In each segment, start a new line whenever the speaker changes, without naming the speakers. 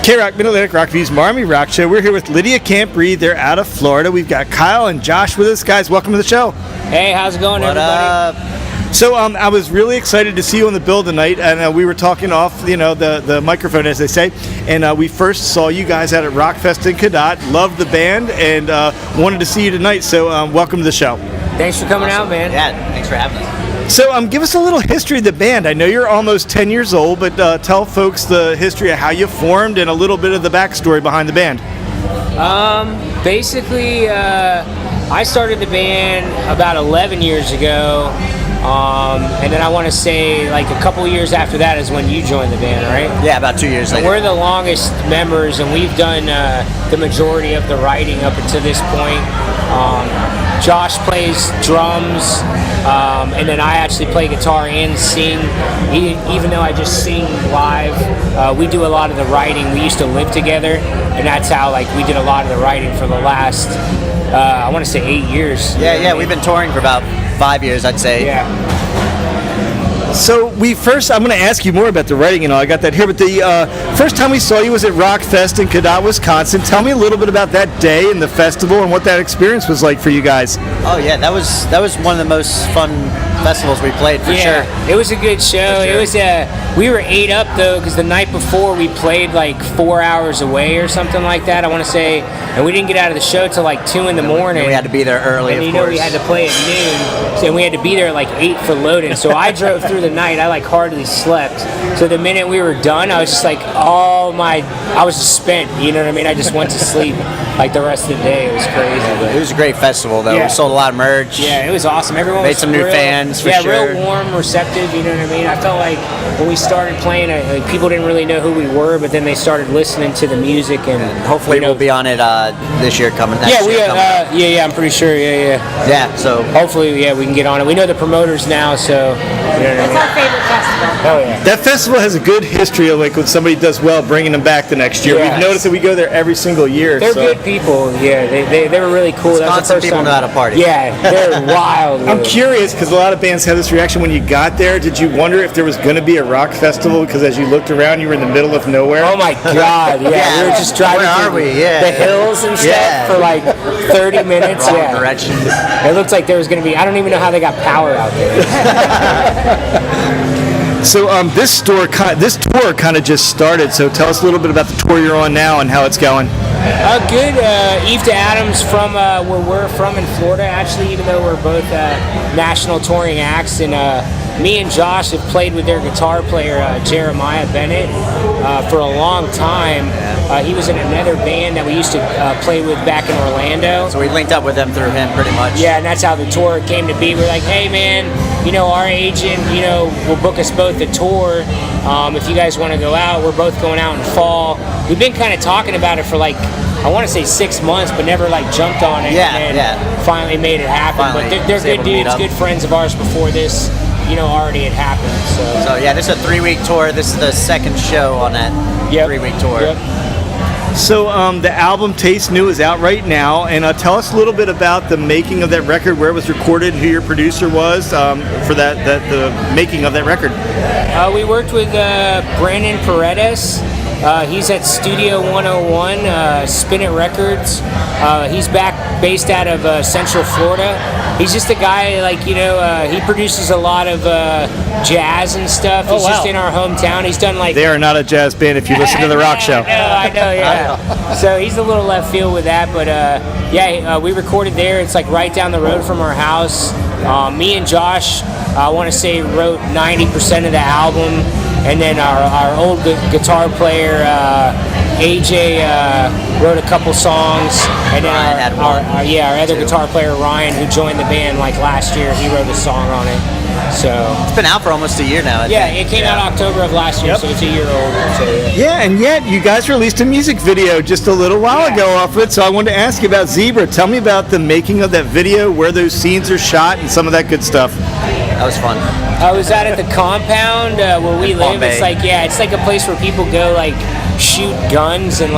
K-Rock, Mid-Atlantic Rock Views, Marmy Rock Show. We're here with Lydia Can't Breathe. They're out of Florida. We've got Kyle and Josh with us. Guys, welcome to the show.
Hey, how's it going, everybody?
So I was really excited to see you on the bill tonight, and we were talking off, the microphone, as they say, and we first saw you guys out at Rockfest in Cadott. Loved the band, and wanted to see you tonight, so welcome to the show.
Thanks for coming out, man.
Yeah, thanks for having us.
So give us a little history of the band. I know you're almost 10 years old, but tell folks the history of how you formed and a little bit of the backstory behind the band.
Basically, I started the band about 11 years ago, and then I want to say like a couple years after that is when you joined the band, right?
Yeah, about 2 years later.
We're the longest members, and we've done the majority of the writing up until this point. Josh plays drums, and then I actually play guitar and sing. Even though I just sing live, we do a lot of the writing. We used to live together, and that's how we did a lot of the writing for the last, I want to say 8 years.
Yeah, we've been touring for about 5 years, I'd say.
Yeah.
So I'm going to ask you more about the writing and all. I got that here, but the first time we saw you was at Rockfest in Cadott, Wisconsin. Tell me a little bit about that day and the festival and what that experience was like for you guys.
Oh yeah, that was one of the most fun festivals we played for sure.
It was a good show. Sure. It was we were ate up though because the night before we played like 4 hours away or something like that. I want to say, and we didn't get out of the show till like 2 in the morning.
We had to be there early.
And we had to play at noon, so we had to be there at like 8 for loading. So I drove through the night. I hardly slept. So the minute we were done, I was just like, I was just spent. You know what I mean? I just went to sleep like the rest of the day. It was crazy. But
it was a great festival though. We sold a lot of merch.
Yeah, it was awesome. Everyone
made some new fans for sure.
Yeah, real warm, receptive. You know what I mean? I felt like when we started playing, people didn't really know who we were, but then they started listening to the music, and hopefully
we'll be on it this year coming.
I'm pretty sure.
Yeah. So
hopefully, we can get on it. We know the promoters now, so you know what I mean?
It's our favorite festival.
Oh yeah.
That festival has a good history of when somebody does well, bringing them back the next year.
Yes.
We've noticed that we go there every single year.
They're good people. Yeah, they were really cool.
Wisconsin people know how to party.
Yeah, they're wild.
I'm curious because a lot of bands have this reaction when you got there. Did you wonder if there was going to be a rock festival? Because as you looked around, you were in the middle of nowhere.
Oh my God! Yeah, we were just driving the hills and stuff for like 30 minutes.
Wrong directions.
It looked like there was going to be. I don't even know how they got power out there.
So this tour kind of just started. So tell us a little bit about the tour you're on now and how it's going.
Good. Eve to Adams from where we're from in Florida, actually, even though we're both national touring acts. And me and Josh have played with their guitar player, Jeremiah Bennett, for a long time. He was in another band that we used to play with back in Orlando.
So we linked up with them through him pretty much.
Yeah, and that's how the tour came to be. We're like, hey, man, our agent, will book us both a tour. If you guys want to go out, we're both going out in fall. We've been kind of talking about it for I want to say 6 months, but never jumped on it. And finally made it happen. But they're good dudes, good friends of ours before this, already had happened.
So yeah, this is a 3-week tour. This is the second show on that 3-week tour.
Yep.
So the album Taste New is out right now, and tell us a little bit about the making of that record, where it was recorded, who your producer was for the making of that record.
We worked with Brandon Paredes. He's at Studio 101, Spin It Records. He's based out of Central Florida. He's just a guy, he produces a lot of jazz and stuff. He's just in our hometown. He's done
They are not a jazz band if you listen to the rock show.
I know, yeah. So he's a little left field with that, but we recorded there. It's right down the road from our house. Me and Josh, I want to say, wrote 90% of the album. And then our old guitar player, AJ, wrote a couple songs. And then our other guitar player, Ryan, who joined the band last year, he wrote a song on it. So
it's been out for almost a year now. I think.
It came out October of last year, so it's a year old. So,
and yet you guys released a music video just a little while ago off of it. So I wanted to ask you about Zebra. Tell me about the making of that video, where those scenes are shot, and some of that good stuff.
That was fun.
I was out at the compound where we live. It's it's like a place where people go shoot guns and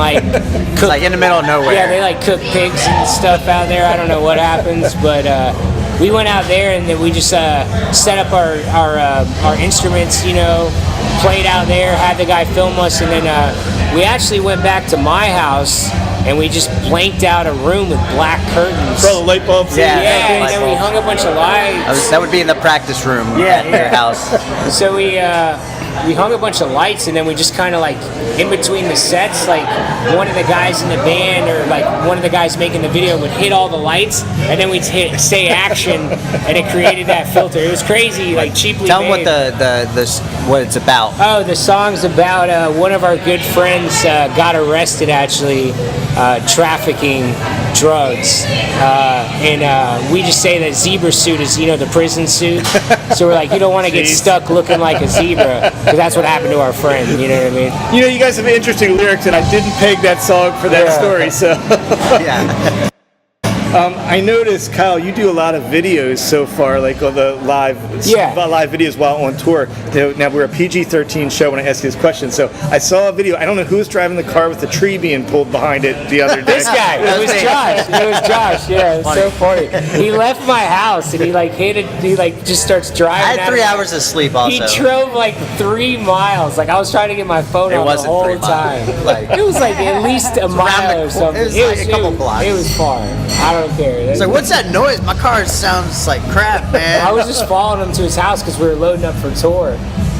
cook.
It's
in the middle of nowhere.
Yeah, they cook pigs and stuff out there. I don't know what happens, but we went out there and then we just set up our instruments, played out there, had the guy film us, and then we actually went back to my house and we just blanked out a room with black curtains.
For all the light bulbs.
Yeah, and then we hung a bunch of lights.
That would be in the practice room at your house.
So we hung a bunch of lights, and then we just kind of like in between the sets, like one of the guys in the band or like one of the guys making the video would hit all the lights, and then we'd say action, and it created that filter. It was crazy, like cheaply
Tell them
made.
what it's about.
Oh, the song's about one of our good friends got arrested actually trafficking drugs, and we just say that zebra suit is the prison suit. So we're like, you don't want to get stuck looking like a zebra, because that's what happened to our friend. You know what I mean?
You guys have interesting lyrics, and I didn't peg that song for that story. So
Yeah.
I noticed, Kyle, you do a lot of videos so far, like on the live videos while on tour. Now, we're a PG-13 show when I ask you this question, so I saw a video. I don't know who was driving the car with the tree being pulled behind it the other day.
This guy. It was Josh. It was Josh. Yeah, it was so funny. He left my house and he just starts driving.
I had 3 hours of sleep also.
He drove like 3 miles. Like I was trying to get my phone on the whole time. It was like at least a mile or something.
It was like a couple blocks.
It was far. I don't care.
It's like, what's that noise? My car sounds like crap, man.
I was just following him to his house because we were loading up for tour.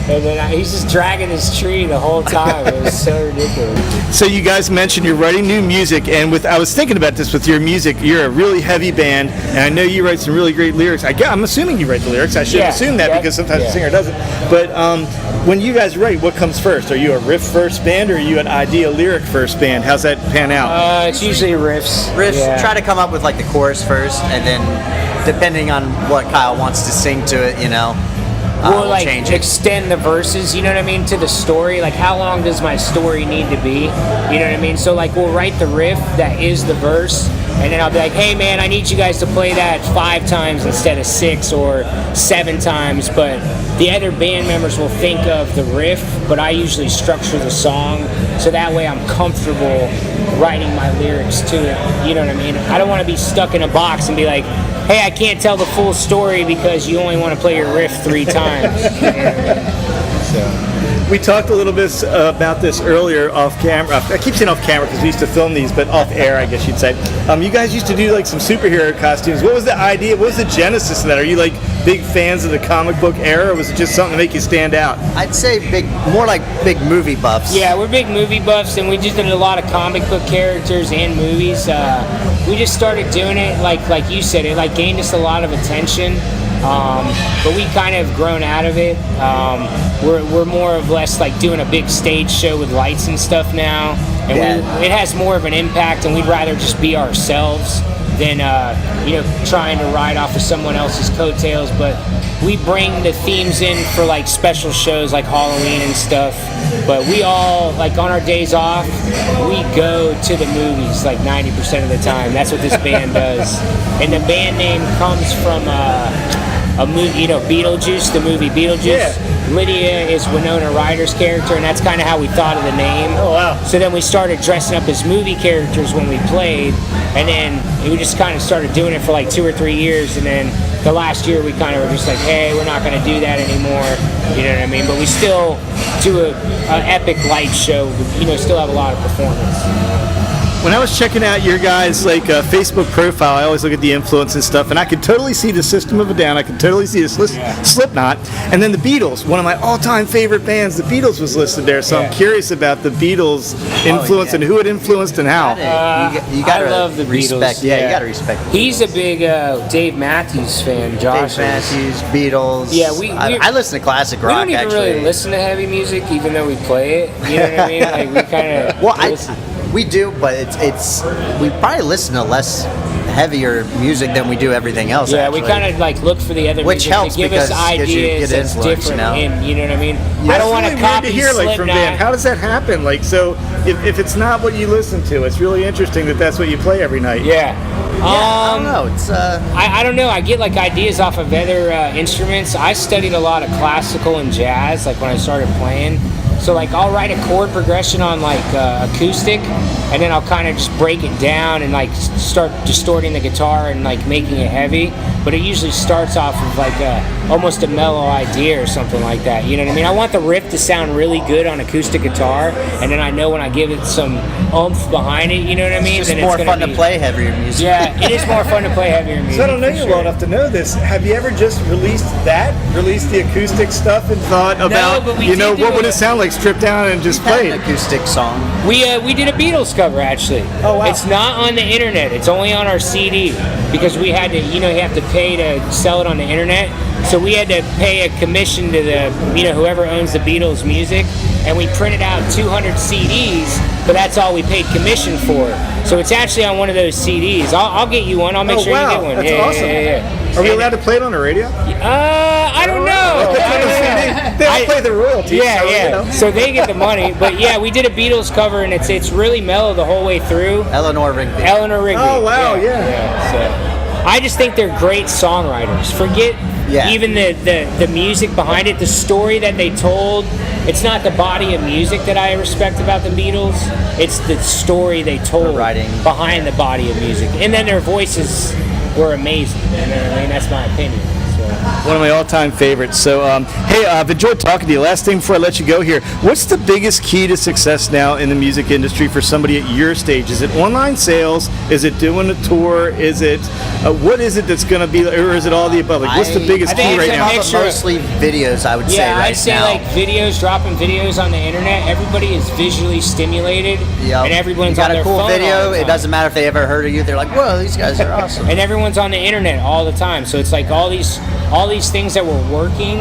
And then he's just dragging his tree the whole time. It was so ridiculous.
So you guys mentioned you're writing new music, and I was thinking about this with your music. You're a really heavy band, and I know you write some really great lyrics. I'm assuming you write the lyrics. I should assume that because sometimes the singer doesn't. But when you guys write, what comes first? Are you a riff first band, or are you an idea lyric first band? How's that pan out?
It's usually riffs.
Try to come up with like the chorus first, and then depending on what Kyle wants to sing to it,
We'll like extend the verses, you know what I mean, to the story. Like, how long does my story need to be? You know what I mean? So like, we'll write the riff that is the verse, and then I'll be like, hey man, I need you guys to play that 5 times instead of 6 or 7 times. But the other band members will think of the riff, but I usually structure the song so that way I'm comfortable writing my lyrics to it. You know what I mean? I don't want to be stuck in a box and be like, hey, I can't tell the full story because you only want to play your riff 3 times. You know what I mean? So.
We talked a little bit about this earlier off camera. I keep saying off camera because we used to film these, but off air, I guess you'd say. You guys used to do like some superhero costumes. What was the idea? What was the genesis of that? Are you like big fans of the comic book era, or was it just something to make you stand out?
I'd say more like big movie buffs.
Yeah, we're big movie buffs, and we just did a lot of comic book characters and movies. We just started doing it, like you said, it like gained us a lot of attention. But we kind of grown out of it. We're more or less like doing a big stage show with lights and stuff now, and it has more of an impact, and we'd rather just be ourselves than trying to ride off of someone else's coattails. But we bring the themes in for like special shows like Halloween and stuff. But we all, like on our days off, we go to the movies like 90% of the time. That's what this band does. And the band name comes from a movie, Beetlejuice, the movie Beetlejuice.
Yeah.
Lydia is Winona Ryder's character, and that's kind of how we thought of the name.
Oh, wow.
So then we started dressing up as movie characters when we played, and then we just kind of started doing it for like 2 or 3 years, and then the last year we kind of were just like, hey, we're not going to do that anymore, you know what I mean? But we still do an epic light show, still have a lot of performance.
When I was checking out your guys' Facebook profile, I always look at the influence and stuff, and I could totally see the System of a Down. I could totally see the Slipknot, and then the Beatles, one of my all-time favorite bands. The Beatles was listed there, so I'm curious about the Beatles' influence and who it influenced and how.
You gotta
I love the
respect.
Beatles.
Yeah, you gotta respect.
He's a big Dave Matthews fan. Josh.
Dave Matthews, Beatles.
Yeah,
I listen to classic rock.
We don't even really listen to heavy music, even though we play it. You know what I mean? Like we kind of.
We do, but it's we probably listen to less heavier music than we do everything else.
Yeah, we kind of like look for the other
which
music
helps
to give us ideas that's different. You know what I mean? I don't want to copy
to hear like from band. How does that happen? Like, so if it's not what you listen to, it's really interesting that that's what you play every night.
Yeah.
I don't know. It's
I don't know. I get like ideas off of other instruments. I studied a lot of classical and jazz, like when I started playing. So like I'll write a chord progression on like acoustic, and then I'll kind of just break it down and like start distorting the guitar and like making it heavy. But it usually starts off of like almost a mellow idea or something like that. You know what I mean? I want the riff to sound really good on acoustic guitar, and then I know when I give it some oomph behind it, you know what I mean?
just
then
more
it's
fun to play heavier music.
Yeah, it is more fun to play heavier music.
So I don't know
for
you
sure.
well enough to know this. Have you ever just released the acoustic stuff and thought about,
but we
you know,
did do
what would
it.
it sound like stripped down and just
Had
played?
an acoustic song.
We did a Beatles cover actually.
Oh, wow.
It's not on the internet. It's only on our CD because we had to, you have to pay to sell it on the internet. So we had to pay a commission to the, whoever owns the Beatles music, and we printed out 200 CDs, but that's all we paid commission for. So it's actually on one of those CDs. I'll get you one. I'll make sure you get one.
That's awesome.
Yeah.
Are we allowed to play it on the radio?
I don't know.
They all play the royalties.
Yeah,
so,
yeah.
you know.
So they get the money. But yeah, we did a Beatles cover, and it's really mellow the whole way through.
Eleanor Rigby.
Eleanor Rigby.
Oh, wow, yeah.
So I just think they're great songwriters. Forget even the music behind it, the story that they told. It's not the body of music that I respect about the Beatles. It's the story they told behind the body of music. And then their voices were amazing. You know what I mean? That's my opinion. So.
One of my all-time favorites. So, hey, I've enjoyed talking to you. Last thing before I let you go here, what's the biggest key to success now in the music industry for somebody at your stage? Is it online sales? Is it doing a tour? Is it what is it that's going to be, or is it all the above? Like, what's the biggest key right now?
Mostly videos, I would say.
Yeah,
right
I'd say
now.
like videos, dropping videos on the internet. Everybody is visually stimulated, and everyone's
you got
on their
a cool
phone
video.
all the time.
It doesn't matter if they ever heard of you. They're like, "Whoa, these guys are awesome."
And everyone's on the internet all the time. So it's like all these things that were working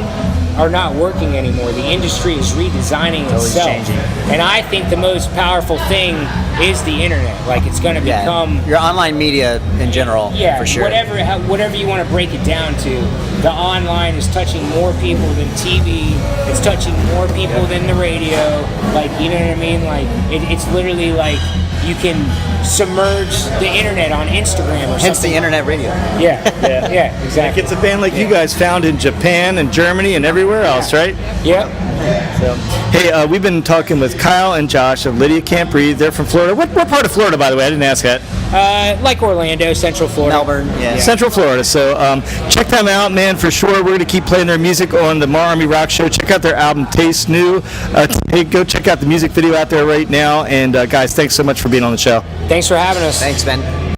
are not working anymore. The industry is redesigning itself.
Changing.
And I think the most powerful thing is the internet. Like it's going to become
your online media in general. For sure.
Whatever you want to break it down to. The online is touching more people than TV. It's touching more people than the radio. Like, you know what I mean? Like it's literally like you can submerge the internet on Instagram or something.
Hence the internet radio.
Yeah, exactly.
It's a band like you guys found in Japan and Germany and everywhere else, right?
Yep.
So, hey, we've been talking with Kyle and Josh of Lydia Can't Breathe. They're from Florida. What part of Florida, by the way? I didn't ask that.
Like Orlando, Central Florida.
Melbourne, yeah.
Central Florida. So check them out, man, for sure. We're going to keep playing their music on the MARR Army Rock Show. Check out their album, Taste New. Hey, go check out the music video out there right now. And, guys, thanks so much for being on the show.
Thanks for having us.
Thanks, Ben.